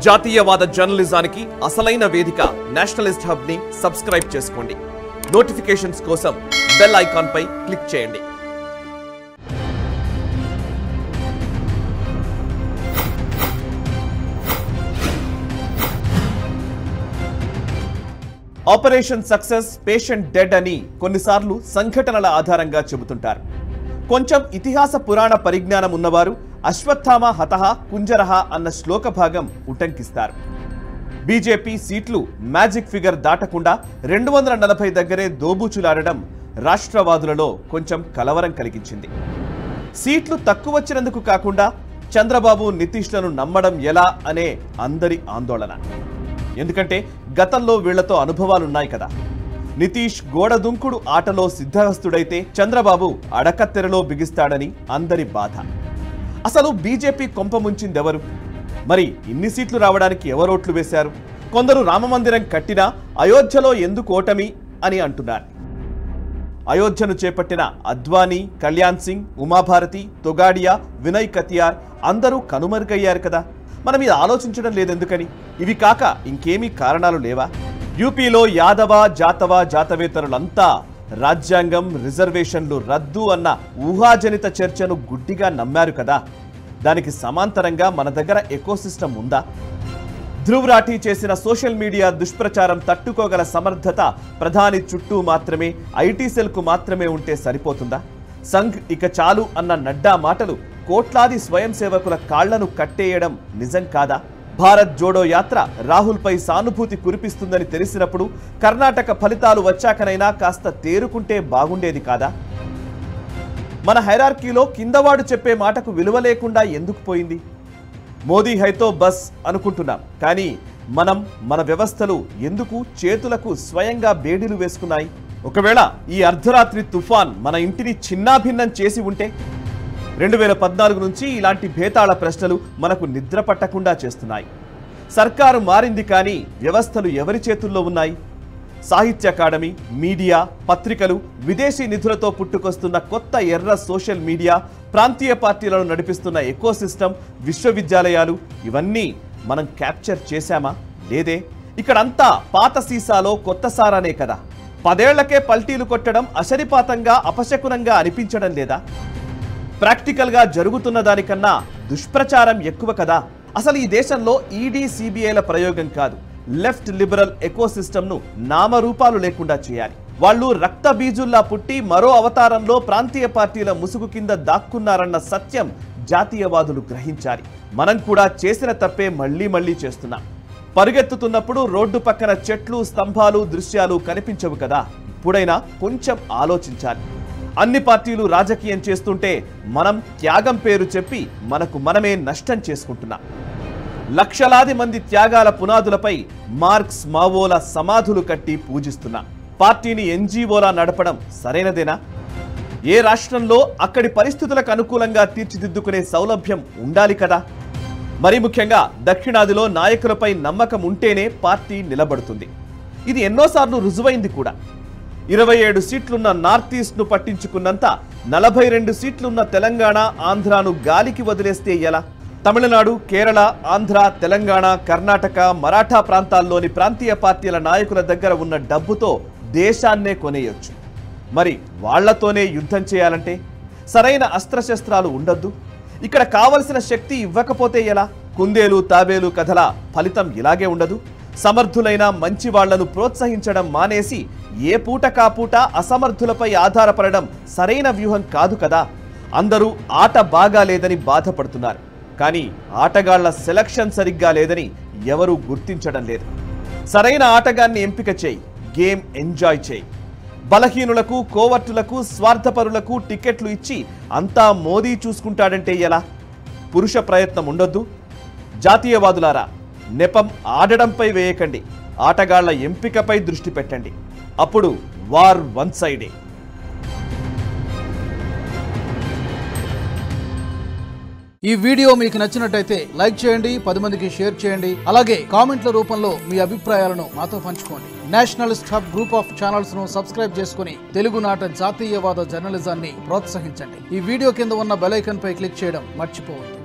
జాతీయవాద జర్నలిజానికి అసలైన వేదిక నేషనలిస్ట్ హబ్ ని సబ్స్క్రైబ్ చేసుకోండి. నోటిఫికేషన్స్ కోసం బెల్ ఐకాన్ పై క్లిక్ చేయండి. ఆపరేషన్ సక్సెస్, పేషెంట్ డెడ్ అని కొన్నిసార్లు సంఘటనల ఆధారంగా చెబుతుంటారు. కొంచెం ఇతిహాస పురాణ పరిజ్ఞానం ఉన్నవారు అశ్వత్థామ హతః కుంజరః అన్న శ్లోక భాగం ఉటంకిస్తారు. బీజేపీ సీట్లు మ్యాజిక్ ఫిగర్ దాటకుండా 240 దగ్గరే దోబూచులాడడం రాష్ట్రవాదులలో కొంచెం కలవరం కలిగించింది. సీట్లు తక్కువ వచ్చినందుకు కాకుండా చంద్రబాబు, నితీష్లను నమ్మడం ఎలా అనే అందరి ఆందోళన. ఎందుకంటే గతంలో వీళ్లతో అనుభవాలున్నాయి కదా. నితీష్ గోడదుంకుడు ఆటలో సిద్ధహస్తుడైతే చంద్రబాబు అడకత్తెరలో బిగిస్తాడని అందరి బాధ. అసలు బీజేపీ కొంపముంచిందెవరు? మరి ఇన్ని సీట్లు రావడానికి ఎవరోట్లు వేశారు? కొందరు రామమందిరం కట్టినా అయోధ్యలో ఎందుకు ఓటమి అని అంటున్నారు. అయోధ్యను చేపట్టిన అద్వానీ, కళ్యాణ్ సింగ్, ఉమాభారతి, తొగాడియా, వినయ్ కతియార్ అందరూ కనుమరుగయ్యారు కదా. మనం ఇది ఆలోచించడం లేదెందుకని? ఇవి కాక ఇంకేమీ కారణాలు లేవా? యూపీలో యాదవ, జాతవ, జాతవేతరులంతా రాజ్యాంగం, రిజర్వేషన్లు రద్దు అన్న ఊహాజనిత చర్చను గుడ్డిగా నమ్మారు కదా. దానికి సమాంతరంగా మన దగ్గర ఎకోసిస్టమ్ ఉందా? ధ్రువ్ రాఠీ చేసిన సోషల్ మీడియా దుష్ప్రచారం తట్టుకోగల సమర్థత ప్రధాని చుట్టూ మాత్రమే, ఐటీ సెల్కు మాత్రమే ఉంటే సరిపోతుందా? సంఘ్ ఇక చాలు అన్న నడ్డా మాటలు కోట్లాది స్వయం సేవకుల కాళ్లను కట్టేయడం నిజం కాదా? భారత్ జోడో యాత్ర రాహుల్పై సానుభూతి కురిపిస్తుందని తెలిసినప్పుడు కర్ణాటక ఫలితాలు వచ్చాకనైనా కాస్త తేరుకుంటే బాగుండేది కాదా? మన హైరార్కీలో కిందవాడు చెప్పే మాటకు విలువ లేకుండా ఎందుకు పోయింది? మోదీ హైతో బస్ అనుకుంటున్నాం, కానీ మన వ్యవస్థలు ఎందుకు చేతులకు స్వయంగా బేడీలు వేసుకున్నాయి? ఒకవేళ ఈ అర్ధరాత్రి తుఫాన్ మన ఇంటిని చిన్నాభిన్నం చేసి ఉంటే? 2014 నుంచి ఇలాంటి భేతాళ ప్రశ్నలు మనకు నిద్ర పట్టకుండా చేస్తున్నాయి. సర్కారు మారింది, కానీ వ్యవస్థలు ఎవరి చేతుల్లో ఉన్నాయి? సాహిత్య అకాడమీ, మీడియా, పత్రికలు, విదేశీ నిధులతో పుట్టుకొస్తున్న కొత్త ఎర్ర సోషల్ మీడియా, ప్రాంతీయ పార్టీలను నడిపిస్తున్న ఎకోసిస్టమ్, విశ్వవిద్యాలయాలు ఇవన్నీ మనం క్యాప్చర్ చేశామా? లేదే. ఇక్కడంతా పాత సీసాలో కొత్త సారానే కదా. 10 ఏళ్లకే పల్టీలు కొట్టడం అశనిపాతంగా, అపశకునంగా అనిపించడం లేదా? ప్రాక్టికల్గా జరుగుతున్న దానికన్నా దుష్ప్రచారం ఎక్కువ కదా. అసలు ఈ దేశంలో ఈడీ, సిబిఐల ప్రయోగం కాదు, లెఫ్ట్ లిబరల్ ఎకోసిస్టమ్ను నామరూపాలు లేకుండా చేయాలి. వాళ్ళు రక్త బీజుల్లా పుట్టి మరో అవతారంలో ప్రాంతీయ పార్టీల ముసుగు కింద దాక్కున్నారన్న సత్యం జాతీయవాదులు గ్రహించాలి. మనం కూడా చేసిన తప్పే మళ్లీ చేస్తున్నాం. పరుగెత్తుతున్నప్పుడు రోడ్డు పక్కన చెట్లు, స్తంభాలు, దృశ్యాలు కనిపించవు కదా. ఇప్పుడైనా కొంచెం ఆలోచించాలి. అన్ని పార్టీలు రాజకీయం చేస్తుంటే మనం త్యాగం పేరు చెప్పి మనకు మనమే నష్టం చేసుకుంటున్నాం. లక్షలాది మంది త్యాగాల పునాదులపై మార్క్స్, మావోల సమాధులు కట్టి పూజిస్తున్నాం. పార్టీని ఎన్జీఓలా నడపడం సరైనదేనా? ఏ రాష్ట్రంలో అక్కడి పరిస్థితులకు అనుకూలంగా తీర్చిదిద్దుకునే సౌలభ్యం ఉండాలి కదా. మరి ముఖ్యంగా దక్షిణాదిలో నాయకులపై నమ్మకం ఉంటేనే పార్టీ నిలబడుతుంది. ఇది ఎన్నోసార్లు రుజువైంది కూడా. 27 సీట్లున్న నార్త్ ఈస్ట్ ను పట్టించుకున్నంత 42 సీట్లున్న తెలంగాణ, ఆంధ్రాను గాలికి వదిలేస్తే ఎలా? తమిళనాడు, కేరళ, ఆంధ్ర, తెలంగాణ, కర్ణాటక, మరాఠా ప్రాంతాల్లోని ప్రాంతీయ పార్టీల నాయకుల దగ్గర ఉన్న డబ్బుతో దేశాన్నే కొనేయొచ్చు. మరి వాళ్లతోనే యుద్ధం చేయాలంటే సరైన అస్త్రశస్త్రాలు ఉండొద్దు. ఇక్కడ కావలసిన శక్తి ఇవ్వకపోతే ఎలా? కుందేలు, తాబేలు కథల ఫలితం ఇలాగే ఉండదు. సమర్థులైన మంచి వాళ్లను ప్రోత్సహించడం మానేసి ఏ పూట కాపూట అసమర్థులపై ఆధారపడడం సరైన వ్యూహం కాదు కదా. అందరూ ఆట బాగా లేదని బాధపడుతున్నారు, కానీ ఆటగాళ్ల సెలక్షన్ సరిగ్గా లేదని ఎవరూ గుర్తించడం లేదు. సరైన ఆటగాన్ని ఎంపిక చేయి, గేమ్ ఎంజాయ్ చేయి. బలహీనులకు, కోవర్టులకు, స్వార్థపరులకు టికెట్లు ఇచ్చి అంతా మోదీ చూసుకుంటాడంటే ఎలా? పురుష ప్రయత్నం ఉండొద్దు. జాతీయవాదులారా, నెపం ఆడడంపై వేయకండి, ఆటగాళ్ల ఎంపికపై దృష్టి పెట్టండి. అప్పుడు వార్ వన్ సైడే. ఈ వీడియో మీకు నచ్చినట్టయితే లైక్ చేయండి, 10 మందికి షేర్ చేయండి. అలాగే కామెంట్ల రూపంలో మీ అభిప్రాయాలను మాతో పంచుకోండి. Nationalist hub group of channels ను సబ్స్క్రైబ్ చేసుకుని తెలుగునాట జాతీయవాద జర్నలిజాన్ని ప్రోత్సహించండి. ఈ వీడియో కింద ఉన్న బెల్ ఐకాన్ పై క్లిక్ చేయడం మర్చిపోవద్దు.